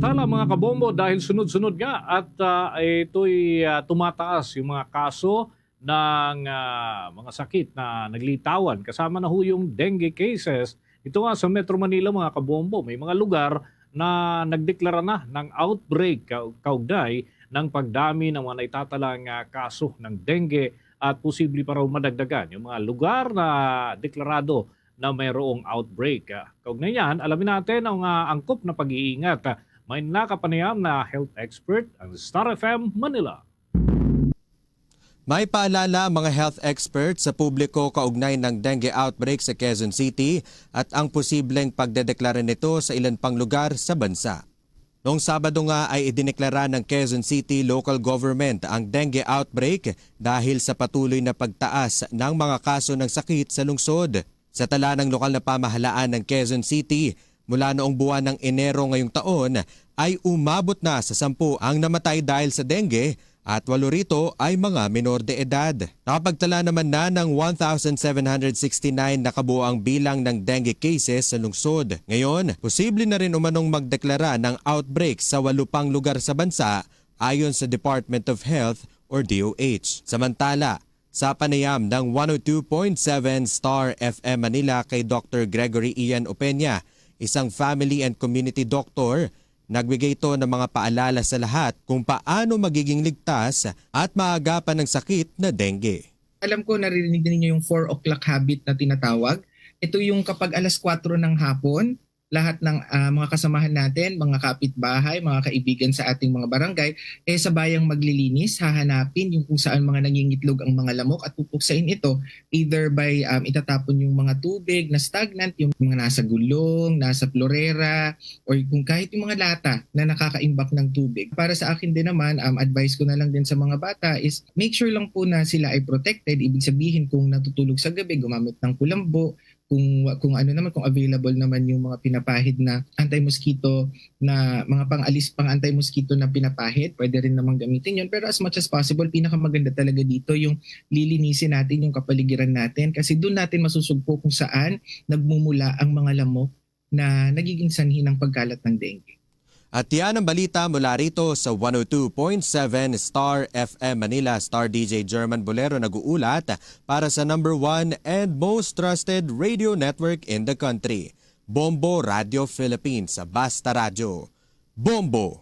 Samantala mga kabombo, dahil sunod-sunod nga at ito'y tumataas yung mga kaso ng mga sakit na naglitawan. Kasama na ho yung dengue cases. Ito nga sa Metro Manila mga kabombo, may mga lugar na nagdeklara na ng outbreak kaugnay ng pagdami ng mga naitatalang kaso ng dengue at posible pa raw madagdagan yung mga lugar na deklarado na mayroong outbreak. Kaugnay yan, alamin natin ang angkop na pag-iingat. May nakapanayam na health expert ang Star FM Manila. May paalala ang mga health experts sa publiko kaugnay ng dengue outbreak sa Quezon City at ang posibleng pagdedeklara nito sa ilan pang lugar sa bansa. Noong Sabado nga ay idineklara ng Quezon City Local Government ang dengue outbreak dahil sa patuloy na pagtaas ng mga kaso ng sakit sa lungsod. Sa tala ng lokal na pamahalaan ng Quezon City, mula noong buwan ng Enero ngayong taon ay umabot na sa 10 ang namatay dahil sa dengue at 8 rito ay mga menor de edad. Nakapagtala naman na ng 1,769 na kabuoang bilang ng dengue cases sa lungsod. Ngayon, posible na rin umanong magdeklara ng outbreak sa 8 pang lugar sa bansa ayon sa Department of Health or DOH. Samantala, sa panayam ng 102.7 Star FM Manila kay Dr. Gregory Ian Opeña, isang family and community doctor, nagbigay ito ng mga paalala sa lahat kung paano magiging ligtas at maagapan ng sakit na dengue. Alam ko naririnig din ninyo yung 4 o'clock habit na tinatawag. Ito yung kapag alas 4 ng hapon, lahat ng mga kasamahan natin, mga kapitbahay, mga kaibigan sa ating mga barangay, sabayang maglilinis, hahanapin yung kung saan mga nangingitlog ang mga lamok at pupuksain ito either by itatapon yung mga tubig na stagnant, yung mga nasa gulong, nasa florera, or kung kahit yung mga lata na nakakaimbak ng tubig. Para sa akin din naman, advice ko na lang din sa mga bata is make sure lang po na sila ay protected. Ibig sabihin kung natutulog sa gabi, gumamit ng kulambo, kung ano naman, kung available naman yung mga pinapahid na anti-mosquito na mga pang anti-mosquito na pinapahid, pwede rin namang gamitin yun. Pero as much as possible, pinakamaganda talaga dito yung lilinisin natin yung kapaligiran natin kasi doon natin masusugpo kung saan nagmumula ang mga lamok na nagiging sanhi ng pagkalat ng dengue. At yan ang balita mula rito sa 102.7 Star FM Manila. Star DJ German Bolero nag-uulat para sa #1 and most trusted radio network in the country. Bombo Radio Philippines sa Basta Radio. Bombo!